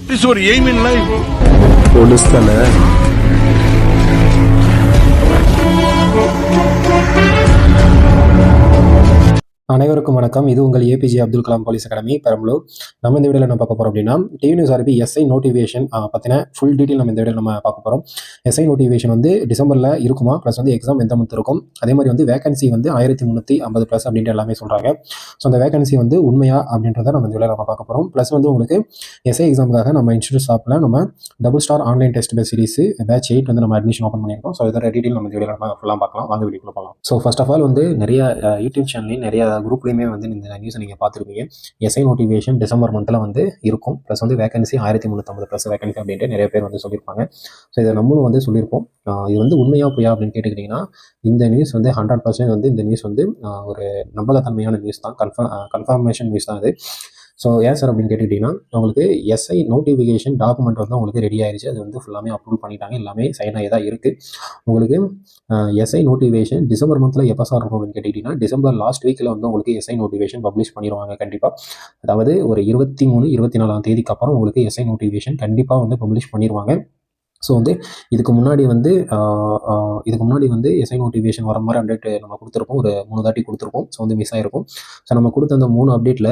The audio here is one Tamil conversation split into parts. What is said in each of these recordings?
What is your aim in life? Police தானே. அனைவருக்கும் வணக்கம். இது உங்கள் APJ Abdul Kalam police academy Perambalur. நம்ம இந்த வீடியோவில் நம்ம பார்க்க போகிறோம் அப்படின்னா TV news RB SI notification பற்றின ஃபுல் டீட்டெயில் நம்ம இந்த வீடியோவில் நம்ம பார்க்க போகிறோம். எஸ்ஐ நோட்டிஃபிகேஷன் வந்து டிசம்பரில் இருக்குமா, ப்ளஸ் வந்து எக்ஸாம் எந்த மந்த் இருக்கும், அதே மாதிரி வந்து வேகன்சி வந்து 1350 ப்ளஸ் அப்படின்ட்டு எல்லாமே சொல்கிறாங்க. ஸோ அந்த வேகன்சி வந்து உண்மையா அப்படின்றத நம்ம இந்த வீடியோவில் நம்ம பார்க்க போகிறோம். ப்ளஸ் வந்து உங்களுக்கு எஸ்ஐ எக்ஸாமுக்காக நம்ம இன்ஸ்டியூட் ஷாப்பில் நம்ம double star online test base series batch 8 வந்து நம்ம அட்மிஷன் ஓப்பன் பண்ணியிருக்கோம். ஸோ இதோட டீட்டெயில் நம்ம இந்த வீடியோவில் நம்ம ஃபுல்லாக பார்க்கலாம். வாங்க வீடியோக்குள்ள போகலாம். ஸோ ஃபர்ஸ்ட் ஆஃப் ஆல் வந்து நிறைய யூடியூப் சேனல்லையும் நிறைய குரூப்லையுமே வந்து இந்த நியூஸை நீங்கள் பார்த்துருப்பீங்க. எஸ்ஐ நோட்டிஃபிகேஷன் டிசம்பர் மந்தில் வந்து இருக்கும், ப்ளஸ் வந்து வேகன்சி 1350 ப்ளஸ் வேகன்சி அப்படின்ட்டு நிறைய பேர் வந்து சொல்லியிருப்பாங்க. ஸோ இதை நம்மளும் வந்து சொல்லியிருப்போம். இது வந்து உண்மையாக பொய்யா அப்படின்னு கேட்டுக்கிட்டிங்கன்னா இந்த நியூஸ் வந்து 100% வந்து இந்த நியூஸ் வந்து ஒரு நம்பகத்தன்மையான நியூஸ் தான், கன்ஃபர்மேஷன் நியூஸ் தான் இது. ஸோ ஏன் சார் அப்படின்னு கேட்டுக்கிட்டிங்கன்னா உங்களுக்கு எஸ்ஐ நோட்டிஃபிகேஷன் டாக்குமெண்ட் வந்து உங்களுக்கு ரெடி ஆயிடுச்சு. அது வந்து ஃபுல்லாமே அப்ரூவ் பண்ணிட்டாங்க, எல்லாமே சைன் ஆகி தான் இருக்குது. உங்களுக்கு எஸ்ஐ நோட்டிஃபிகேஷன் டிசம்பர் மந்தில் எப்போ சார் இருக்கும் அப்படின்னு கேட்டுக்கிட்டிங்கன்னா டிசம்பர் லாஸ்ட் வீக்கில் வந்து உங்களுக்கு எஸ்ஐ நோட்டிஃபிகேஷன் பப்ளிஷ் பண்ணிடுவாங்க கண்டிப்பாக. அதாவது ஒரு 23, 24 தேதிக்கு அப்புறம் உங்களுக்கு எஸ்ஐ நோட்டிஃபிகேஷன் கண்டிப்பாக வந்து பப்ளிஷ் பண்ணிடுவாங்க. ஸோ வந்து இதுக்கு முன்னாடி வந்து எஸ்ஐ நோட்டிஃபிகேஷன் வர மாதிரி அப்டேட் நம்ம கொடுத்துருப்போம், ஒரு 3 தாட்டி கொடுத்துருப்போம். ஸோ வந்து மிஸ் ஆகிருக்கும். ஸோ நம்ம கொடுத்த அந்த 3 அப்டேட்டில்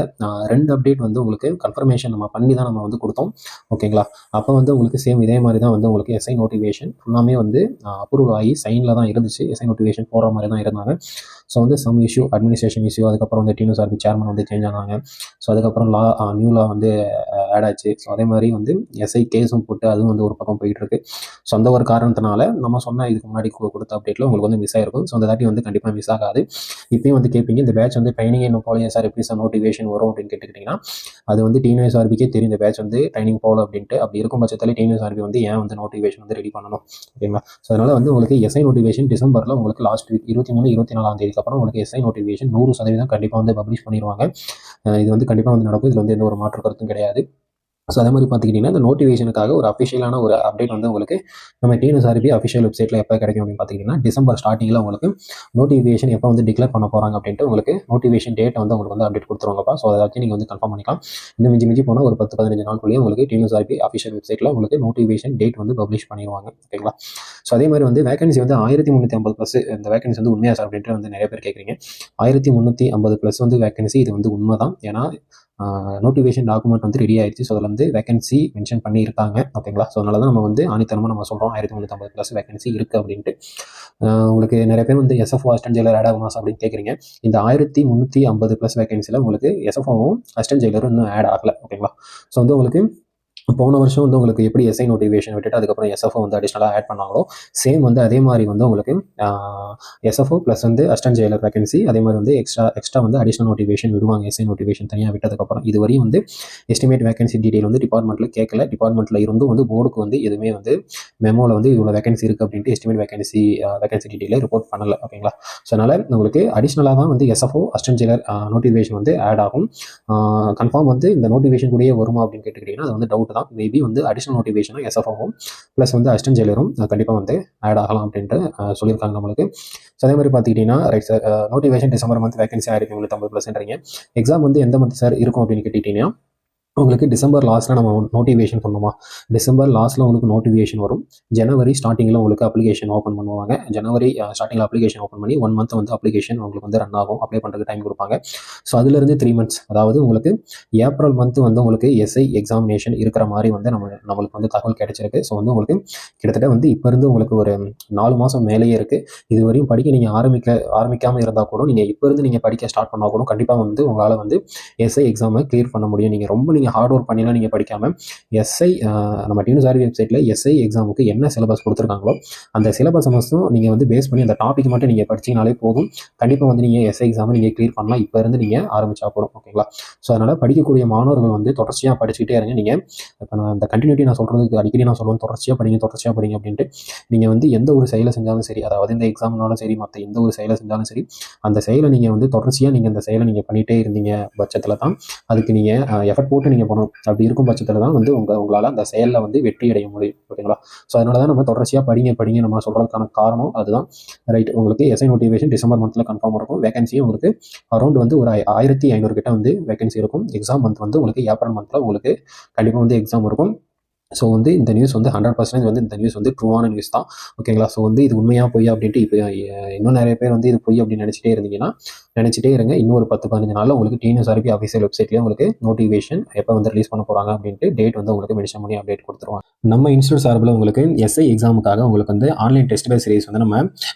2 அப்டேட் வந்து உங்களுக்கு கன்ஃபர்மேஷன் நம்ம பண்ணி தான் நம்ம வந்து கொடுத்தோம், ஓகேங்களா. அப்போ வந்து உங்களுக்கு சேம் இதே மாதிரி தான் வந்து உங்களுக்கு எஸ்ஐ நோட்டிஃபிகேஷன் ஃபுல்லாமே வந்து அப்ரூவ் ஆகி சைனில் தான் இருந்துச்சு. எஸ்ஐ நோட்டிஃபிகேஷன் போகிற மாதிரி தான் இருந்தாங்க. ஸோ வந்து சம் இஷ்யூ, அட்மினிஸ்ட்ரேஷன் இஷ்யூ, அதுக்கப்புறம் வந்து டிவி நியூஸ் ஆர்பி சேர்மன் வந்து சேஞ்ச் ஆனாங்க. ஸோ அதுக்கப்புறம் நியூ லா வந்து ஆட் ஆச்சு. ஸோ அதே மாதிரி வந்து எஸ்ஐ கேஸும் போட்டு அதுவும் வந்து ஒரு பக்கம் போயிட்டு இருக்கு. ஸோ அந்த ஒரு காரணத்தினால நம்ம சொன்ன இதுக்கு முன்னாடி கொடுத்த அப்டேட்டில் உங்களுக்கு வந்து மிஸ் ஆயிருக்கும். ஸோ அந்த தாட்டி வந்து கண்டிப்பாக மிஸ் ஆகாது. இப்பயும் வந்து கேட்பீங்க, இந்த பேட்ச் வந்து ட்ரைனிங் இன்னும் போகலையே சார், எப்படி சார் நோட்டிஃபிகேஷன் வரும் அப்படின்னு கேட்டுக்கிட்டிங்கன்னா அது வந்து டிவி நியூஸ் ஆர்பிக்கே தெரியும் இந்த பேட்ச் வந்து ட்ரைனிங் போகல அப்படின்ட்டு. அப்படி இருக்கும் பட்சத்தில் டிவி நியூஸ் ஆர்பி வந்து ஏன் வந்து நோட்டிஃபிகேஷன் வந்து ரெடி பண்ணணும், ஓகேங்களா. ஸோ அதனால் வந்து உங்களுக்கு எஸ்ஐ நோட்டிஃபிகேஷன் டிசம்பரில் உங்களுக்கு லாஸ்ட் வீக் 23, 24 தேதிக்கு அப்புறம் உங்களுக்கு எஸ்ஐ நோட்டிஃபிகேஷன் 100% கண்டிப்பாக வந்து பப்ளிஷ் பண்ணிடுவாங்க. இது வந்து கண்டிப்பாக வந்து நடக்கும். இதில் வந்து எந்த ஒரு மாற்று கருத்தும் கிடையாது. ஸோ அதே மாதிரி பார்த்துக்கிட்டிங்கன்னா இந்த நோட்டிஃபிகேஷனுக்காக ஒரு அஃபிஷியலான ஒரு அப்டேட் வந்து உங்களுக்கு நம்ம டிஎன்எஸ்ஆர்பி அஃபிஷியல் வெப்சைட்டில் எப்போ கிடைக்கும் அப்படின்னு பார்த்திங்கன்னா டிசம்பர் ஸ்டார்டிங்கில் உங்களுக்கு நோட்டிஃபிகேஷன் எப்போ வந்து டிக்ளேர் பண்ண போகிறாங்க அப்படின்ட்டு உங்களுக்கு நோட்டிஃபிகேஷன் டேட்டை வந்து உங்களுக்கு வந்து அப்டேட் கொடுத்துருவாங்கப்பா. ஸோ அதை வச்சு நீங்கள் வந்து கன்ஃபார்ம் பண்ணிக்கலாம். இன்னும் மிஞ்சி போனால் ஒரு 10-15 நாளுக்குள்ளேயே உங்களுக்கு டிஎன்எஸ்ஆர்பி அஃபிஷியல் வெப்சைட்டில் உங்களுக்கு நோட்டிஃபிகேஷன் டேட் வந்து பப்ளிஷ் பண்ணிடுவாங்க, ஓகேங்களா. ஸோ அதே மாதிரி வந்து வேகன்சி வந்து 1350 ப்ளஸ் இந்த வேகன்சி வந்து உண்மையாக சார் அப்படின்ட்டு வந்து நிறைய பேர் கேட்குறீங்க. 1350 ப்ளஸ் வந்து வேகன்சி, இது வந்து உண்மை தான். ஏன்னா நோட்டிஃபிகேஷன் டாக்குமெண்ட் வந்து ரெடி ஆயிடுச்சு. ஸோ அதில் வந்து வேகன்சி மென்ஷன் பண்ணியிருக்காங்க, ஓகேங்களா. ஸோ அதனால தான் நம்ம வந்து ஆணித்தனமாக நம்ம சொல்கிறோம் 1350 ப்ளஸ் வேகன்சி இருக்குது அப்படின்ட்டு. உங்களுக்கு நிறைய பேர் வந்து எஸ்எஃப்ஓ அசிஸ்டன்ட் ஜெயிலர் ஆட் ஆகுமா அப்படின்னு கேட்குறீங்க. இந்த 1350 ப்ளஸ் வேகன்சியில் உங்களுக்கு எஸ்எஃப்ஓவும் அசிஸ்டன்ட் ஜெயிலரும் இன்னும் ஆட் ஆகலை, ஓகேங்களா. ஸோ வந்து உங்களுக்கு போன வருஷம் வந்து உங்களுக்கு எப்படி எஸ்ஐ நோட்டிஃபிகேஷன் விட்டுட்டு அதுக்கப்புறம் எஸ்எஃப்ஓ வந்து அடிஷ்னலாக ஆட் பண்ணாங்களோ சேம் வந்து அதே மாதிரி வந்து உங்களுக்கு எஸ்எஃப்ஓ ப்ளஸ் வந்து அசிஸ்டன்ட் ஜெயிலர் வேகன்சி அதே மாதிரி வந்து எக்ஸ்ட்ரா வந்து அடிஷ்னல் நோட்டிஃபிகேஷன் விடுவாங்க. எஸ்ஐ நோட்டிஃபிகேஷன் தனியாக விட்டதுக்கப்புறம் இதுவரையும் வந்து எஸ்டிமேட் வேகன்சி டீடைல் வந்து டிபார்ட்மெண்ட்டில் கேட்கல. டிபார்ட்மெண்ட்டில் இருந்தும் வந்து போர்டுக்கு வந்து எதுவுமே வந்து மெமோவில் வந்து இவ்வளோ வேகன்சி இருக்குது அப்படின்ட்டு எஸ்டிமேட் வேகன்சி டீடைலை ரிப்போர்ட் பண்ணலை, ஓகேங்களா. ஸோ அதனால் உங்களுக்கு அடிஷ்னலாக தான் வந்து எஸ்எஃப்ஓ அசிஸ்டன்ட் ஜெயிலர் நோட்டிஃபிகேஷன் வந்து ஆட் ஆகும். கன்ஃபார்ம் வந்து இந்த நோட்டிஃபிகேஷன் கூடயே வருமா அப்படின்னு கேட்டுக்கிட்டிங்கன்னா அது வந்து டவுட் தான். மேபி வந்து அடிஷனல் நோட்டிஃபிகேஷனும் எஸ்எஃப்ஓவும் ப்ளஸ் வந்து அசிஸ்டன்ட் ஜெயிலரும் கண்டிப்பாக வந்து ஆட் ஆகலாம் அப்படின்ட்டு சொல்லியிருக்காங்க நம்மளுக்கு. ஸோ அதே மாதிரி பார்த்துக்கிட்டிங்கன்னா right sir, notification December month vacancy 1350 exam வந்து எந்த மந்த் சார் இருக்கும் அப்படின்னு கேட்டுக்கிட்டிங்கன்னா உங்களுக்கு டிசம்பர் லாஸ்ட்டில் நம்ம நோட்டிஃபிகேஷன் பண்ணுமா, டிசம்பர் லாஸ்ட்டில் உங்களுக்கு நோட்டிஃபிகேஷன் வரும். ஜனவரி ஸ்டார்டிங்கில் உங்களுக்கு அப்ளிகேஷன் ஓப்பன் பண்ணுவாங்க. ஜனவரி ஸ்டார்டிங்கில் அப்ளிகேஷன் ஓப்பன் பண்ணி 1 மந்த் வந்து அப்ளிகேஷன் உங்களுக்கு வந்து ரன் ஆகும், அப்ளை பண்ணுறதுக்கு டைம் கொடுப்பாங்க. ஸோ அதுலேருந்து 3 மந்த்ஸ், அதாவது உங்களுக்கு ஏப்ரல் மந்த் வந்து உங்களுக்கு எஸ்ஐ எக்ஸாமினேஷன் இருக்கிற மாதிரி வந்து நம்மளுக்கு வந்து தகவல் கிடைச்சிருக்கு. ஸோ வந்து உங்களுக்கு கிட்டத்தட்ட வந்து இப்போ இருந்து உங்களுக்கு ஒரு 4 மாதம் மேலேயே இருக்குது. இது வரையும் படிக்க நீங்கள் ஆரம்பிக்காமல் இருந்தால் கூட நீங்கள் இப்போ இருந்து நீங்கள் படிக்க ஸ்டார்ட் பண்ணால் கூட கண்டிப்பாக வந்து உங்களால் வந்து எஸ்ஐ எக்ஸாமை கிளியர் பண்ண முடியும். நீங்கள் ஹார்ட் ஒர்க் பண்ணிலாம் நீங்கள் படிக்காமல் எஸ்ஐ நம்ம டிவி நியூஸ் ஆர்பி வெப்சைட்டில் எஸ்ஐ எக்ஸாமுக்கு என்ன சிலபஸ் கொடுத்துருக்காங்களோ அந்த சிலபஸ் மட்டும் நீங்கள் வந்து பேஸ் பண்ணி அந்த டாபிக் மட்டும் நீங்கள் படிச்சிங்கனாலே போதும். கண்டிப்பாக வந்து நீங்கள் எஸ்ஐ எக்ஸாமை நீங்கள் கிளியர் பண்ணலாம், இப்போ இருந்து நீங்கள் ஆரம்பிச்சா போதும், ஓகேங்களா. ஸோ அதனால் படிக்கக்கூடிய மாணவர்கள் வந்து தொடர்ச்சியாக படிச்சுக்கிட்டே இருங்க. நீங்கள் இப்போ நான் அந்த கண்டினியூட்டி நான் சொல்கிறதுக்கு அடிக்கடி நான் சொல்லுவேன், தொடர்ச்சியாக படிங்க அப்படின்ட்டு. நீங்கள் வந்து எந்த ஒரு செயலை செஞ்சாலும் சரி, அதாவது இந்த எக்ஸாம்னாலும் சரி, மற்ற எந்த ஒரு செயலை செஞ்சாலும் சரி, அந்த செயலை நீங்கள் வந்து தொடர்ச்சியாக நீங்கள் அந்த செயலை நீங்கள் பண்ணிகிட்டே இருந்தீங்க பட்சத்தில் தான் அதுக்கு நீங்கள் எஃபர்ட் போட்டு நீங்கள் பண்ணணும். அப்படி இருக்கும் பட்சத்தில் தான் வந்து உங்களால் அந்த செயலில் வந்து வெற்றி அடைய முடியும், ஓகேங்களா. ஸோ அதனால தான் நம்ம தொடர்ச்சியாக படிங்க நம்ம சொல்கிறதுக்கான காரணம் அதுதான். ரைட், உங்களுக்கு எஸ்ஐ நோட்டிஃபிகேஷன் டிசம்பர் மந்தில் கன்ஃபார்ம் இருக்கும். வேகன்சியும் உங்களுக்கு அரௌண்ட் வந்து ஒரு 1500 கிட்ட வந்து வேகன்சி இருக்கும். எக்ஸாம் மந்த் வந்து உங்களுக்கு ஏப்ரல் மந்தில் உங்களுக்கு கண்டிப்பாக வந்து எக்ஸாம் இருக்கும். ஸோ வந்து இந்த நியூஸ் வந்து 100% வந்து இந்த நியூஸ் வந்து ட்ரூவான நியூஸ் தான். ஓகேங்களா? ஸோ வந்து இது உண்மையா பொய்யா அப்படின்ட்டு இப்போ இன்னும் நிறைய பேர் வந்து இது பொய் அப்படின்னு நினச்சிட்டே இருந்தீங்கன்னா, நினச்சிட்டே இருங்க. இன்னும் ஒரு 10, 15 நாளில் உங்களுக்கு டிஎன்எஸ்ஆர்பி அஃபிஷியல் வெப்சைட்லேயே உங்களுக்கு நோட்டிஃபிகேஷன் எப்போ வந்து ரிலீஸ் பண்ண போகிறாங்க அப்படின்ட்டு டேட் வந்து உங்களுக்கு மென்ஷன் பண்ணி அப்டேட் கொடுத்துருவாங்க. நம்ம இன்ஸ்டியூட் சார்பில் உங்களுக்கு எஸ்ஐ எக்ஸாமுக்காக உங்களுக்கு வந்து ஆன்லைன் டெஸ்ட் பேட்ச் சீரிஸ் வந்து நம்ம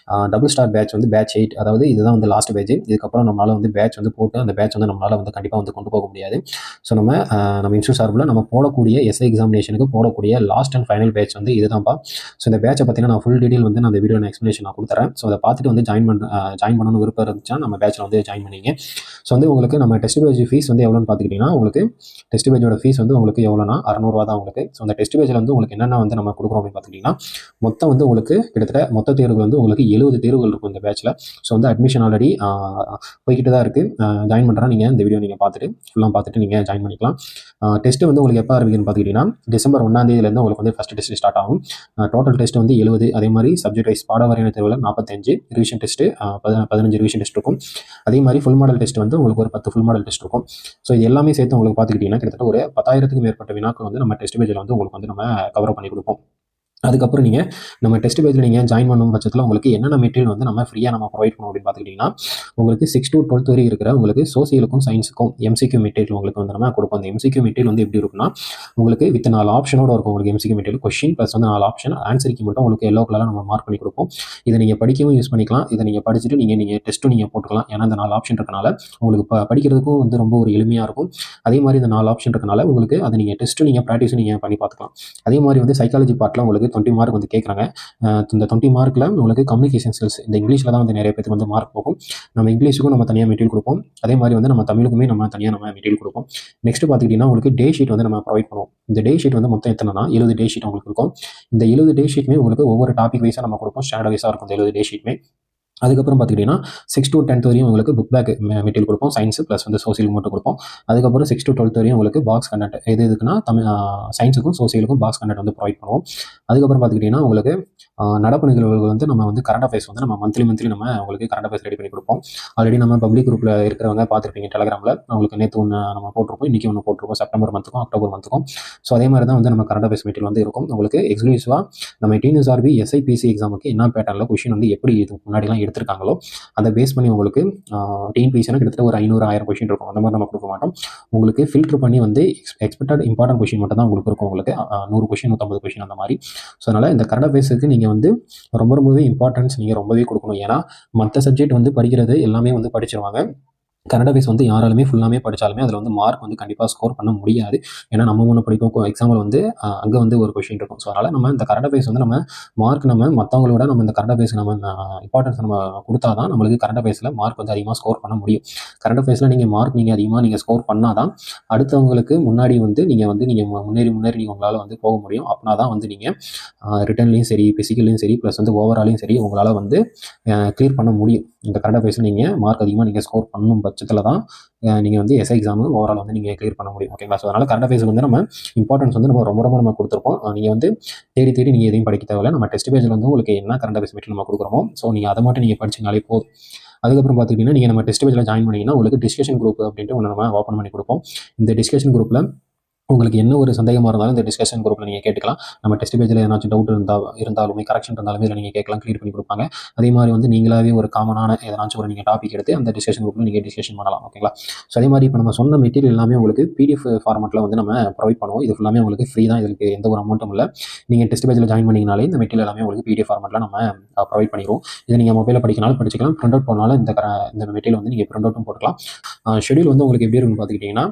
டபுள் ஸ்டார் பேட்ச் வந்து பேட்ச் 8, அதாவது இதுதான் வந்து லாஸ்ட் பேட்ச். இதுக்கப்புறம் நம்மளால் வந்து பேட்ச் வந்து போட்டு அந்த பேட்ச் வந்து நம்மளால் வந்து கண்டிப்பாக வந்து கொண்டு போக முடியாது. ஸோ நம்ம இன்ஸ்டியூட் சார்பில் நம்ம போடக்கூடிய எஸ்ஐ எக்ஸாமினேஷனுக்கு போடக்கூடிய லாஸ்ட் அண்ட் ஃபைனல் பேட்ச் வந்து இதுதான்ப்பா. ஸோ இந்த பேட்சை பார்த்தீங்கன்னா நான் ஃபுல் டீடைல் வந்து நான் இந்த வீடியோ எக்ஸ்ப்ளனேஷன் நான் கொடுத்துறேன். ஸோ அதை பார்த்துட்டு வந்து ஜாயின் பண்ணணும் விருப்பம் இருந்துச்சுன்னா நம்ம பேட்சில் வந்து ஜாயின் பண்ணிங்க. ஸோ வந்து உங்களுக்கு நம்ம டெஸ்ட் பேட்ச் ஃபீஸ் வந்து எவ்வளோன்னு பார்த்துக்கிட்டிங்கன்னா, உங்களுக்கு டெஸ்ட் பேட்சோட ஃபீஸ் வந்து உங்களுக்கு எவ்வளோனா 600 தான் உங்களுக்கு. ஸோ அந்த டெஸ்ட் பேட்சில் வந்து உங்களுக்கு என்னென்ன வந்து நம்ம கொடுக்குறோம் அப்படின்னு பார்த்துக்கிட்டிங்கன்னா, மொத்தம் வந்து உங்களுக்கு கிட்டத்தட்ட மொத்த தேர்வுகள் வந்து உங்களுக்கு 70 தேர்வுகள் இருக்கும் இந்த பேட்சில். ஸோ வந்து அட்மிஷன் ஆல்ரெடி போய்கிட்டு தான் இருக்குது. ஜாயின் பண்ணுறா நீங்கள் இந்த வீடியோ நீங்கள் பார்த்துட்டு ஃபுல்லாக பார்த்துட்டு நீங்கள் ஜாயின் பண்ணிக்கலாம். டெஸ்ட்டு வந்து உங்களுக்கு எப்போ ஆரம்பிக்குன்னு பார்த்துக்கிட்டிங்கன்னா, டிசம்பர் 1ஆம் தேதியிலேருந்து உங்களுக்கு வந்து ஃபஸ்ட் டெஸ்ட் ஸ்டார்ட் ஆகும். டோட்டல் டெஸ்ட் வந்து 70. அதே மாதிரி சப்ஜெக்ட் வைஸ் பாட வாரியான தேர்வில் 45, ரிவிஷன் டெஸ்ட்டு 15 ரிவிஷன் டெஸ்ட் இருக்கும். அதே மாதிரி ஃபுல் மாடல் டெஸ்ட் வந்து உங்களுக்கு ஒரு 10 ஃபுல் மாடல் டெஸ்ட் இருக்கும். ஸோ இது எல்லாமே சேர்த்து உங்களுக்கு பார்த்துக்கிட்டிங்கன்னா கிட்டத்தட்ட ஒரு 10,000க்கும் மேற்பட்ட வினாக்கள் வந்து நம்ம டெஸ்ட் பேஜில் வந்து உங்களுக்கு வந்து நம்ம கவர் பண்ணி கொடுப்போம். அதுக்கப்புறம் நீங்கள் நம்ம டெஸ்ட் பேஜில் நீங்கள் ஜாயின் பண்ணும் பட்சத்தில் உங்களுக்கு என்னென்ன மெட்டீரியல் வந்து நம்ம ஃப்ரீயாக நம்ம ப்ரொவைட் பண்ணுவோம் அப்படின்னு பார்த்துக்கிட்டிங்கன்னா, உங்களுக்கு 6 to 12 வரை இருக்கிற உங்களுக்கு சோசியலுக்கும் சயின்ஸுக்கும் எம்சிக்யூ மெட்டீரியல் உங்களுக்கு வந்து நம்ம கொடுப்போம். அந்த எம்சிக்யூ மெட்டீரியல் வந்து எப்படி இருக்குன்னா, உங்களுக்கு வித் 4 ஆப்ஷனோட இருக்கும். உங்களுக்கு எம்சிக்யூ மெட்டீரியல் கொஸ்டின் ப்ளஸ் வந்து 4 ஆப்ஷன், ஆன்சருக்கு மட்டும் உங்களுக்கு எல்லோ கலரில் நம்ம மார்க் பண்ணி கொடுப்போம். இதை நீங்கள் படிக்கவும் யூஸ் பண்ணிக்கலாம். இதை நீங்கள் படிச்சுட்டு நீங்கள் டெஸ்ட்டும் நீங்கள் போட்டுக்கலாம். ஏன்னா இந்த 4 ஆப்ஷன் இருக்கனால உங்களுக்கு படிக்கிறதுக்கும் வந்து ரொம்ப ஒரு எளிமையாக இருக்கும். அதே மாதிரி இந்த 4 ஆப்ஷன் இருக்கனால உங்களுக்கு அதை நீங்கள் டெஸ்ட்டும் நீங்கள் ப்ராக்டிஸும் நீங்கள் பண்ணி பார்த்துக்கலாம். அதே மாதிரி வந்து சைக்காலஜி பார்ட்டில் உங்களுக்கு 20 மார்க் வந்து கேட்குறாங்க. இந்த 20 மார்க்கில் உங்களுக்கு கம்யூனிகேஷன் ஸ்கில்ஸ் இந்த இங்கிலீஷில் தான் வந்து நிறைய பேருக்கு வந்து மார்க் போகும். நம்ம இங்கிலீஷுக்கும் நம்ம தனியாக மெட்டீரியல் கொடுப்போம். அதே மாதிரி வந்து நம்ம தமிழுக்குமே நம்ம தனியாக நம்ம மெட்டீரியல் கொடுப்போம். நெக்ஸ்ட் பார்த்துக்கிட்டிங்கன்னா உங்களுக்கு டே ஷீட் வந்து நம்ம ப்ரொவைட் பண்ணுவோம். இந்த டே ஷீட் வந்து மொத்தம் எத்தனைனா 70 டே ஷீட் உங்களுக்கு இருக்கும். இந்த 70 டே ஷீட்மே உங்களுக்கு ஒவ்வொரு டாபிக் வைஸாக நம்ம கொடுப்போம். ஸ்டாண்டர்ட் வைஸாக இருக்கும் இந்த 70 டே ஷீட்மே. அதுக்கப்புறம் பார்த்துக்கிட்டிங்கன்னா 6 to 10 வரையும் உங்களுக்கு புக் பேக் மெட்டீரியல் கொடுப்போம். சயின்ஸ் ப்ளஸ் வந்து சோசியலுக்கு மட்டும் கொடுப்போம். அதுக்கப்புறம் 6 to 12 வரையும் உங்களுக்கு பாக்ஸ் கண்டென்ட் எதுக்குன்னா சயின்ஸுக்கும் சோசியலுக்கும் பாக்ஸ் கண்டென்ட் வந்து ப்ரொவைட் பண்ணுவோம். அதுக்கப்புறம் பார்த்துக்கிட்டிங்கன்னா உங்களுக்கு நடப்பு நிகழ்வுகள் வந்து நம்ம வந்து கரண்ட் அஃபேர்ஸ் வந்து நம்ம மந்த்லி நம்ம உங்களுக்கு கரண்ட் அஃபேர்ஸ் ரெடி பண்ணி கொடுப்போம். ஆல்ரெடி நம்ம பப்ளிக் குரூப்பில் இருக்கிறவங்க பார்த்துருப்பீங்க டெலகிராமில். உங்களுக்கு நேற்று ஒன்று நம்ம போட்டிருப்போம், இன்றைக்கி ஒன்று போட்டிருப்போம், செப்டம்பர் மந்த்துக்கும் அக்டோபர் மந்த்துக்கும். ஸோ அதே மாதிரி தான் வந்து நம்ம கரண்ட் அஃபேர்ஸ் மெட்டீரியல் வந்து இருக்கும். உங்களுக்கு எக்ஸ்க்ளூசிவாக நம்ம டிஎன்எஸ்ஆர்பி எஸ்ஐபிசி எக்ஸாமுக்கு என்ன பேட்டர்னில் கொஷின் வந்து எப்படி இது முன்னாடிலாம் எடுத்திருக்காங்களோ அதை பேஸ் பண்ணி உங்களுக்கு டிஎன்பிசினா கிட்டத்தட்ட ஒரு 500, 1000 கொஷின் இருக்கும். அந்த மாதிரி நம்ம கொடுக்க மாட்டோம். உங்களுக்கு ஃபில்டர் பண்ணி வந்து எக்ஸ்பெக்டட் இம்பார்ட்டன்ட் கொஷின் மட்டும் தான் உங்களுக்கு இருக்கும். உங்களுக்கு 100 கொஷின் 150 கொஷின் அந்த மாதிரி. ஸோ அதனால் இந்த கரண்ட் அஃபேர்ஸுக்கு நீங்கள் வந்து ரொம்பவே இம்பார்ட்டன்ஸ் நீங்கள் ரொம்பவே கொடுக்கணும். ஏன்னா மற்ற சப்ஜெக்ட் வந்து படிக்கிறது எல்லாமே வந்து படிச்சிருவாங்க. கரண்ட் அஃபேர்ஸ் வந்து யாராலுமே ஃபுல்லாமே படித்தாலுமே அதில் வந்து மார்க் வந்து கண்டிப்பாக ஸ்கோர் பண்ண முடியாது. ஏன்னா நம்ம ஒன்று படிப்போம், எக்ஸாம்பிள் வந்து அங்கே வந்து ஒரு கொஷின் இருக்கும். ஸோ அதனால் நம்ம இந்த கரண்ட் அஃபேர்ஸ் வந்து நம்ம மார்க் நம்ம மற்றவங்களோட நம்ம இந்த கரண்ட் அஃபேர்ஸ் நம்ம இம்பார்ட்டன்ஸ் நம்ம கொடுத்தா தான் நம்மளுக்கு கரண்ட் அஃபேர்ஸில் மார்க் வந்து அதிகமாக ஸ்கோர் பண்ண முடியும். கரண்ட் அஃபேர்ஸில் நீங்கள் மார்க் அதிகமாக ஸ்கோர் பண்ணால் தான் அடுத்தவங்களுக்கு முன்னாடி வந்து நீங்கள் முன்னேறி நீங்கள் உங்களால் வந்து போக முடியும். அப்படின்னா தான் வந்து நீங்கள் ரிட்டன்லையும் சரி, பிசிக்கல்லையும் சரி, ப்ளஸ் வந்து ஓவராலையும் சரி உங்களால் வந்து கிளியர் பண்ண முடியும். இந்த கரண்ட் அஃபேர்ஸில் நீங்கள் மார்க் அதிகமாக நீங்கள் ஸ்கோர் பண்ணும் பட்சத்தில் தான் நீங்கள் வந்து எஸ்ஐ எக்ஸாமு ஓவரால் வந்து நீங்கள் கிளியர் பண்ண முடியும். ஓகேங்களா? ஸோ அதனால் கரண்ட் அஃபேர்ஸ் வந்து நம்ம இம்பார்ட்டன்ஸ் வந்து நம்ம ரொம்ப நம்ம கொடுத்துருப்போம். நீங்கள் வந்து தேடி நீங்கள் எதையும் படிக்க தேவையில்லை. நம்ம டெஸ்ட் பேஜில் வந்து உங்களுக்கு என்ன கரண்ட் அஃபேர்ஸ் மெட்டீரியல் நம்ம கொடுக்குறோமோ ஸோ நீங்கள் அதை மட்டும் நீங்கள் படிச்சிங்கனாலே போதும். அதுக்கப்புறம் பார்த்துக்கிட்டிங்கன்னா நீங்கள் நம்ம டெஸ்ட் பேஜில் ஜாயின் பண்ணிங்கன்னா உங்களுக்கு டிஸ்கஷன் குரூப் அப்படின்ட்டு ஒன்று நம்ம ஓப்பன் பண்ணி கொடுப்போம். இந்த டிஸ்கஷன் குரூப்பில் உங்களுக்கு என்ன ஒரு சந்தேகமாக இருந்தாலும் இந்த டிஸ்கஷன் குரூப்பில் நீங்கள் கேட்கலாம். நம்ம டெஸ்ட் பேஜில் ஏதாச்சும் டவுட் இருந்தாலுமே கரெக்ஷன் இருந்தாலுமே இதில் நீங்கள் கேட்கலாம், கிளியர் பண்ணி கொடுப்பாங்க. அதே மாதிரி வந்து நீங்களாவே ஒரு காமனான ஏதாச்சும் ஒரு நீங்கள் டாபிக் எடுத்து அந்த டிஸ்கஷன் குரூப்பில் நீங்கள் டிஸ்கஷன் பண்ணலாம். ஓகேங்களா? ஸோ அதே மாதிரி இப்போ நம்ம சொன்ன மெட்டீரியல் எல்லாமே உங்களுக்கு பிடிஎஃப் ஃபார்மெட்டில் வந்து நம்ம ப்ரொவைட் பண்ணுவோம். இது ஃபுல்லாமே உங்களுக்கு ஃப்ரீ தான். இதுக்கு எந்த ஒரு அமௌண்ட்டும் இல்லை. நீங்கள் டெஸ்ட் பேஜில் ஜாயின் பண்ணிங்கனாலே இந்த மெட்டீரியல் எல்லாமே உங்களுக்கு பிடிஎஃப் ஃபார்மெட்டில் நம்ம ப்ரொவைட் பண்ணிடுவோம். இதை நீங்கள் மொபைலில் படிக்கனாலும் படிச்சிக்கலாம், பிரிண்ட் அவுட் போனாலும் இந்த மெட்டீரியல் வந்து நீங்கள் பிரிண்ட் அவுட்டும் போட்டுக்கலாம். ஷெடியூல் வந்து உங்களுக்கு எப்படி இருக்குன்னு பார்த்துக்கிட்டிங்கன்னா,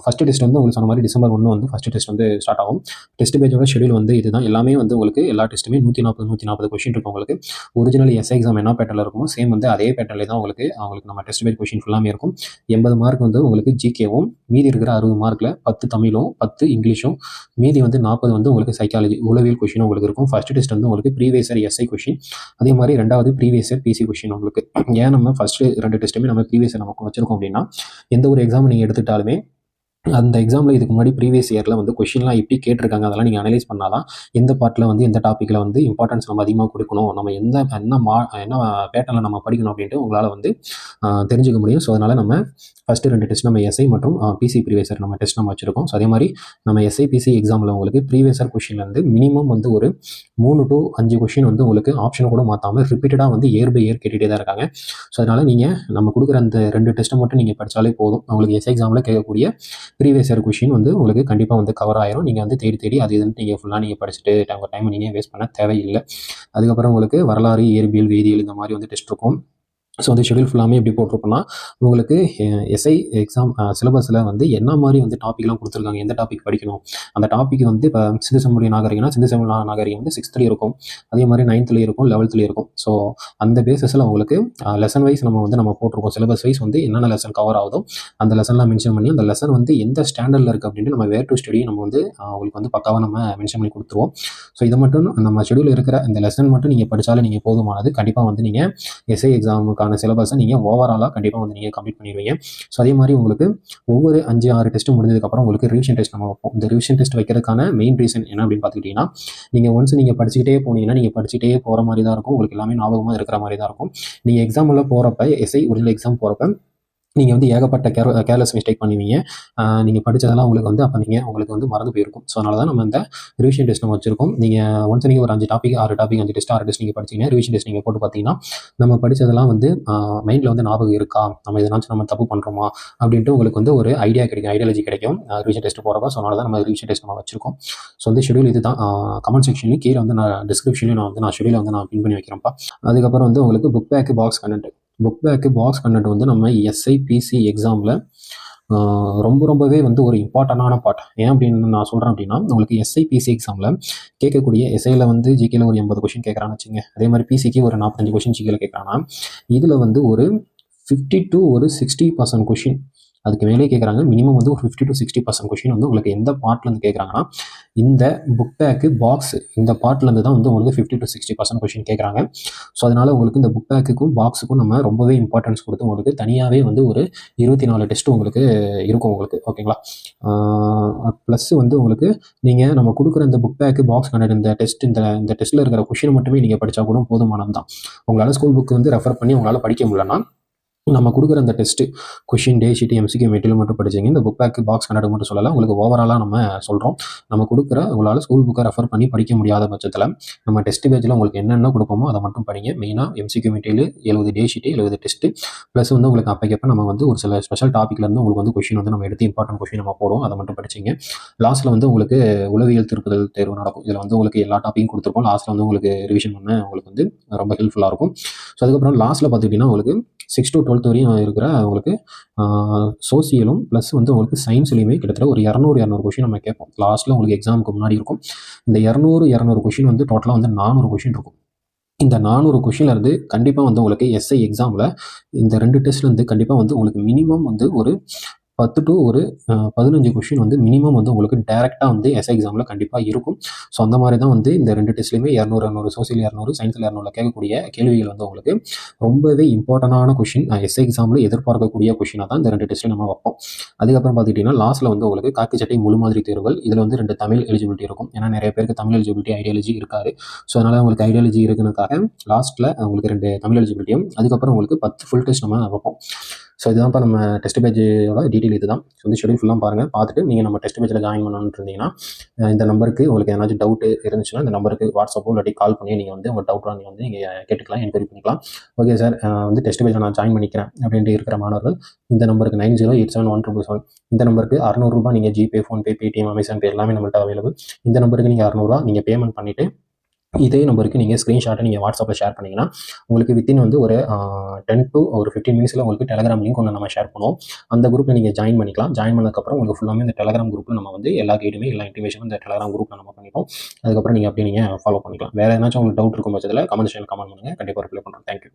ஃபஸ்ட்டு டெஸ்ட் வந்து உங்களுக்கு சொன்ன மாதிரி டிசம்பர் 1 வந்து ஃபஸ்ட்டு டெஸ்ட் வந்து ஸ்டார்ட் ஆகும். டெஸ்ட் பேஜோட ஷெடியூல் வந்து இதுதான். எல்லாமே வந்து உங்களுக்கு எல்லா டெஸ்ட்டுமே 140 கொஷின் இருக்கும். உங்களுக்கு ஒரிஜினல் எஸ்ஐ எக்ஸாம் என்ன பேட்டர்னில் இருக்குமோ சேம் வந்து அதே பேட்டர்னில் தான் உங்களுக்கு நம்ம டெஸ்ட் பேஜ் கொஷின் ஃபுல்லாமே இருக்கும். 80 மார்க் வந்து உங்களுக்கு ஜிகேவும், மீதி இருக்கிற 60 மார்க்கில் 10 தமிழும் 10 இங்கிலீஷும், மீதி வந்து 40 வந்து உங்களுக்கு சைக்காலஜி உளவியல் கொஷினும் உங்களுக்கு இருக்கும். ஃபஸ்ட்டு டெஸ்ட் வந்து உங்களுக்கு ப்ரீவியஸ் இயர் எஸ்ஐ கொஷின், அதே மாதிரி ரெண்டாவது ப்ரீவியஸ் இயர் பிசி கொஷின் உங்களுக்கு. ஏன் நம்ம ஃபஸ்ட்டு 2 டெஸ்ட்டுமே நம்ம ப்ரீவியஸ் இயர் நமக்கு வச்சிருக்கோம் அப்படின்னா, எந்த ஒரு எக்ஸாம் நீங்கள் எடுத்துட்டாலுமே அந்த எக்ஸாமில் இதுக்கு முன்னாடி ப்ரீவியஸ் இயரில் வந்து கொஷின்லாம் எப்படி கேட்டிருக்காங்க அதெல்லாம் நீங்கள் அனலைஸ் பண்ணால் தான் எந்த பார்ட்டில் வந்து எந்த டாப்பிக்கில் வந்து இம்பார்ட்டன்ஸ் நம்ம அதிகமாக கொடுக்கணும், நம்ம என்ன பேட்டர்னில் நம்ம படிக்கணும் அப்படின்ட்டு உங்களால் வந்து தெரிஞ்சுக்க முடியும். ஸோ அதனால் நம்ம ஃபஸ்ட்டு 2 டெஸ்ட் நம்ம எஸ்ஐ மற்றும் பிசி ப்ரீவியஸர் நம்ம டெஸ்ட் நம்ம வச்சுருக்கோம். ஸோ அதே மாதிரி நம்ம எஸ்ஐ பிசி எக்ஸாமில் உங்களுக்கு ப்ரீவியஸர் கொஷின்லேருந்து மினிமம் வந்து ஒரு 3 to 5 கொஷின் வந்து உங்களுக்கு ஆப்ஷனை கூட மாற்றாமல் ரிப்பீட்டடாக வந்து இயர் பை இயர் கேட்டுகிட்டே தான் இருக்காங்க. ஸோ அதனால் நீங்கள் நம்ம கொடுக்குற அந்த 2 டெஸ்ட்டை மட்டும் நீங்கள் படித்தாலே போதும். உங்களுக்கு எஸ்ஐ எக்ஸாமில் கேட்கக்கூடிய ப்ரீவியஸ் இயர் கொஷின் வந்து உங்களுக்கு கண்டிப்பாக வந்து கவர் ஆயிரும். நீங்கள் வந்து தேடி அது இதுன்னு நீங்கள் ஃபுல்லாக நீங்கள் படிச்சுட்டு உங்கள் டைமை நீங்கள் வேஸ்ட் பண்ண தேவையில்லை. அதுக்கப்புறம் உங்களுக்கு வரலாறு, இயற்பியல், வேதியியல் இந்த மாதிரி வந்து டெஸ்ட் இருக்கும். ஸோ வந்து ஷெடியூல் ஃபுல்லாமே எப்படி போட்டிருப்போம்னா உங்களுக்கு எஸ்ஐ எக்ஸாம் சிலபஸில் வந்து என்ன மாதிரி வந்து டாப்பிக்லாம் கொடுத்துருக்காங்க, எந்த டாபிக் படிக்கணும், அந்த டாபிக் வந்து இப்போ சிந்து சமவெளி நாகரிகம்னா சிந்து சமவெளி நாகரிகம் வந்து 6th இருக்கும், அதே மாதிரி 9th இருக்கும், 11th இருக்கும். ஸோ அந்த பேசிஸில் உங்களுக்கு லெசன் வைஸ் நம்ம போட்டிருக்கோம். சிலபஸ் வைஸ் வந்து என்னென்ன லெசன் கவர் ஆகுதோ அந்த லெசன்லாம் மென்ஷன் பண்ணி அந்த லெசன் வந்து எந்த ஸ்டாண்டர்டில் இருக்குது அப்படின்ட்டு நம்ம வேர் டு ஸ்டடி நம்ம வந்து உங்களுக்கு வந்து பக்காவாக நம்ம மென்ஷன் பண்ணி கொடுத்துருவோம். ஸோ இதை மட்டும் நம்ம ஷெடியூல் இருக்கிற இந்த லெசன் மட்டும் நீங்கள் படித்தாலே நீங்கள் போதுமானது. கண்டிப்பாக வந்து நீங்கள் எஸ்ஐ எக்ஸாமுக்கான சிலபஸை நீங்கள் ஓவராலாக கண்டிப்பாக வந்து நீங்கள் கம்ப்ளீட் பண்ணிடுவீங்க. ஸோ அதே மாதிரி உங்களுக்கு ஒவ்வொரு 5-6 டெஸ்ட்டு முடிஞ்சதுக்கப்புறம் உங்களுக்கு ரிவிஷன் டெஸ்ட் நம்ம வைப்போம். இந்த ரிவிஷன் டெஸ்ட் வைக்கிறதுக்கான மெயின் ரீசன் என்ன அப்படின்னு பார்த்துக்கிட்டிங்கன்னா, நீங்கள் ஒன்ஸ் நீங்கள் படிச்சுக்கிட்டே போனீங்கன்னா நீங்கள் படிச்சுட்டே போகிற மாதிரி தான் இருக்கும், உங்களுக்கு எல்லாமே ஞாபகமாக இருக்கிற மாதிரி தான் இருக்கும். நீங்கள் எக்ஸாமில் போகிறப்ப எஸ்ஐ ஒரிஜினல் எக்ஸாம் போகிறப்ப நீங்கள் வந்து ஏகப்பட்ட கேர்லெஸ் மிஸ்டேக் பண்ணுவீங்க. நீங்கள் படித்ததெல்லாம் உங்களுக்கு வந்து அப்போ உங்களுக்கு வந்து மறந்து போயிருக்கும். ஸோ அதனால தான் நம்ம இந்த ரிவிஷன் டெஸ்ட் நம்ம வச்சிருக்கோம். நீங்கள் ஒன்ஸ் நீங்கள் ஒரு 5 டாபிக் 6 டாபிக் 5 டெஸ்ட் 6 டெஸ்ட் நீங்கள் படிச்சிங்கன்னா ரிவிஷன் டெஸ்ட் நீங்கள் போட்டு பார்த்தீங்கன்னா நம்ம படித்ததெல்லாம் வந்து மைண்டில் வந்து ஞாபகம் இருக்கா, நம்ம எதனாச்சும் நம்ம தப்பு பண்ணுறோமா அப்படின்ட்டு உங்களுக்கு வந்து ஒரு ஐடியா கிடைக்கும், ஐடியாலஜி கிடைக்கும் ரிவிஷன் டெஸ்ட் போகிறப்ப. ஸோ அதனால தான் நம்ம ரிவிஷன் டெஸ்ட் நம்ம வச்சிருக்கோம். ஸோ வந்து ஷெடியூல் இது தான். கமெண்ட் செக்ஷன்லையும் கீழே வந்து நான் டிஸ்கிரிப்ஷன்லையும் நான் ஷெடியூலை வந்து நான் பின் பண்ணி வைக்கிறேன்ப்பா. அதுக்கப்புறம் வந்து உங்களுக்கு புக் பேக்கு பாக்ஸ் கண்டென்ட் வந்து நம்ம எஸ்ஐ பிசி எக்ஸாமில் ரொம்பவே வந்து ஒரு இம்பார்ட்டண்டான பார்ட். ஏன் அப்படின்னு நான் சொல்கிறேன் அப்படின்னா, உங்களுக்கு எஸ்ஐ பிசி எக்ஸாமில் கேட்கக்கூடிய எஸ்ஐயில் வந்து ஜிகேல ஒரு 80 கொஷின் கேட்குறான்னு வச்சுங்க, அதே மாதிரி பிசிக்கு ஒரு 45 கொஷின் ஜிகேல கேட்குறாங்கன்னா இதில் வந்து ஒரு 50 to 60% கொஷின் அதுக்கு மேலே கேட்குறாங்க. மினிமம் வந்து ஒரு 50 to 60% கொஷின் வந்து உங்களுக்கு எந்த பார்ட்லேருந்து கேட்குறாங்கன்னா இந்த புக் பேக்கு பாக்ஸ் இந்த பார்ட்லேருந்து தான் வந்து உங்களுக்கு 50 to 60% கொஷின் கேட்குறாங்க. ஸோ அதனால் உங்களுக்கு இந்த புக் பேக்குக்கும் பாக்ஸுக்கும் நம்ம ரொம்பவே இம்பார்ட்டன்ஸ் கொடுத்து உங்களுக்கு தனியாகவே வந்து ஒரு 24 டெஸ்ட் உங்களுக்கு இருக்கும் உங்களுக்கு, ஓகேங்களா. ப்ளஸ் வந்து உங்களுக்கு நீங்கள் நம்ம கொடுக்குற இந்த புக் பேக்கு பாக்ஸ் கண்டென்ட் இந்த டெஸ்ட்டில் இருக்கிற கொஷினை மட்டுமே நீங்கள் படித்தா கூட போதுமானது தான். உங்களால் ஸ்கூல் புக்கு வந்து ரெஃபர் பண்ணி உங்களால் படிக்க முடியலன்னா நம்ம கொடுக்குற அந்த டெஸ்ட்டு கொஷின் டே ஷீட் எம்சிக்யூ மெட்டீரியல் மட்டும் படிச்சிங்க. இந்த புக் பேக்கு பாக்ஸ் கண்டென்ட் மட்டும் சொல்லலை, உங்களுக்கு ஓவராலாக நம்ம சொல்கிறோம். நம்ம கொடுக்குற உங்களால் ஸ்கூல் புக்கை ரெஃபர் பண்ணி படிக்க முடியாத பட்சத்தில் நம்ம டெஸ்ட் பேஜில் உங்களுக்கு என்னென்ன கொடுப்போமோ அதை மட்டும் படிங்க. மெயினாக எம்சிக்யூ மெட்டீரியல் 70 டே ஷீட்டு 70 டெஸ்ட்டு ப்ளஸ் வந்து உங்களுக்கு அப்போக்கப்போ நம்ம வந்து ஒரு சில ஸ்பெஷல் டாப்பிக்லேருந்து உங்களுக்கு வந்து கொஷின் வந்து நம்ம எடுத்து இம்பார்ட்டன்ட் கொஷின் நம்ம போடுவோம், அதை மட்டும் படிச்சிங்க. லாஸ்ட்டில் வந்து உங்களுக்கு உளவியல் திருப்புதல் தேர்வு நடக்கும். இதில் வந்து உங்களுக்கு எல்லா டாப்பிக்கும் கொடுத்துருப்போம். லாஸ்ட்டில் வந்து உங்களுக்கு ரிவிஷன் பண்ண உங்களுக்கு வந்து ரொம்ப ஹெல்ப்ஃபுல்லாக இருக்கும். ஸோ அதுக்கப்புறம் லாஸ்ட்டில் பார்த்துக்கிட்டிங்கன்னா உங்களுக்கு 6 to 12 வரையும் இருக்கிற உங்களுக்கு சோசியலும் ப்ளஸ் வந்து உங்களுக்கு சயின்ஸ்லையுமே கிட்டத்தட்ட ஒரு 200 கொஷின் நம்ம கேட்போம். லாஸ்ட்டில் உங்களுக்கு எக்ஸாமுக்கு முன்னாடி இருக்கும். இந்த 200 கொஷின் வந்து டோட்டலாக வந்து 400 கொஷின் இருக்கும். இந்த 400 கொஷின்லேருந்து கண்டிப்பாக வந்து உங்களுக்கு எஸ்ஐ எக்ஸாமில் இந்த 2 டெஸ்ட்லேருந்து கண்டிப்பாக வந்து உங்களுக்கு மினிமம் வந்து ஒரு 10 to 15 கொஷின் வந்து மினிமம் வந்து உங்களுக்கு டேரெக்டாக வந்து எஸ்ஐ எக்ஸாமில் கண்டிப்பாக இருக்கும். ஸோ அந்த மாதிரி தான் வந்து இந்த 2 டெஸ்ட்லையுமே 200 சோசியல் 200 சயின்ஸில் 200 கேட்கக்கூடிய கேள்விகள் வந்து உங்களுக்கு ரொம்பவே இம்பார்ட்டண்டான கொஷின் எஸ்ஐ எக்ஸாமில் எதிர்பார்க்கக்கூடிய கொஷினாக தான் இந்த 2 டெஸ்ட்லையும் நம்ம வைப்போம். அதுக்கப்புறம் பார்த்துக்கிட்டிங்கன்னா லாஸ்ட்டில் வந்து உங்களுக்கு காக்கி சட்டை முழு மாதிரி தேர்வுகள் இதில் வந்து 2 தமிழ் எலிஜிபிலிட்டி இருக்கும். ஏன்னா நிறைய பேருக்கு தமிழ் எலிஜிபிலிட்டி ஐடியாலஜி இருக்காது. ஸோ அதனால் உங்களுக்கு ஐடியாலஜி இருக்குதுக்காக லாஸ்ட்டில் உங்களுக்கு 2 தமிழ் எலிஜிபிலிட்டியும் அதுக்கப்புறம் உங்களுக்கு 10 ஃபுல் டெஸ்ட் நம்ம வைப்போம். ஸோ இதுதான்ப்பா நம்ம டெஸ்ட் பேஜோட டீட்டெயில் இது தான். ஸோ வந்து ஷெடியூல் ஃபுல்லாக பாருங்கள், பார்த்துட்டு நீங்கள் நம்ம டெஸ்ட் பேஜில் ஜாயின் பண்ணணும்னு இருந்தீங்கன்னா இந்த நம்பருக்கு உங்களுக்கு ஏதாச்சும் டவுட் இருந்துச்சுன்னா இந்த நம்பருக்கு வாட்ஸ்அப்போ இல்லாட்டி கால் பண்ணி நீங்கள் வந்து உங்கள் டவுட்லாம் நீங்கள் வந்து நீங்கள் கேட்டுக்கலாம், என்கொயரி பண்ணிக்கலாம். ஓகே சார், வந்து டெஸ்ட் பேஜில் நான் ஜாயின் பண்ணிக்கிறேன் அப்படின்ட்டு இருக்கிற மாணவர்கள் இந்த நம்பருக்கு 90877177 இந்த நம்பருக்கு 600 ரூபாய் நீங்கள் ஜிபே, ஃபோன்பே, பேடிஎம், அமேசான் பே எல்லாமே நம்மள்ட்ட அவைலபிள். இந்த நம்பருக்கு நீங்கள் 600 ரூபா நீங்கள் பேமெண்ட் பண்ணிவிட்டு இதே நம்பருக்கு நீங்கள் ஸ்க்ரீன்ஷாட்டை நீங்கள் வாட்ஸ்அப்பில் ஷேர் பண்ணிங்கன்னா உங்களுக்கு வித்தின் வந்து ஒரு 10 to 15 மினிட்ஸில் உங்களுக்கு டெலகிராம் லிங்க் ஒன்று நம்ம ஷேர் பண்ணுவோம். அந்த குரூப்பில் நீங்கள் ஜாயின் பண்ணிக்கலாம். ஜாயின் பண்ணதுக்கப்புறம் உங்களுக்கு ஃபுல்லாமே இந்த டெலகிராம் குரூப்பில் நம்ம வந்து எல்லா கைடுமே எல்லா இன்டிமேஷனும் இந்த டெலகிராம் குரூப்பில் நம்ம பண்ணிப்போம். அதுக்கப்புறம் நீங்கள் அப்படியே நீங்கள் ஃபாலோ பண்ணிக்கலாம். வேறு ஏதாச்சும் உங்களுக்கு டவுட் இருக்கும் பட்சத்தில் கமெண்ட் செக்ஷனில் கமெண்ட் பண்ணுங்கள், கண்டிப்பாக ரிப்ளை பண்ணுறோம். தேங்க்யூ.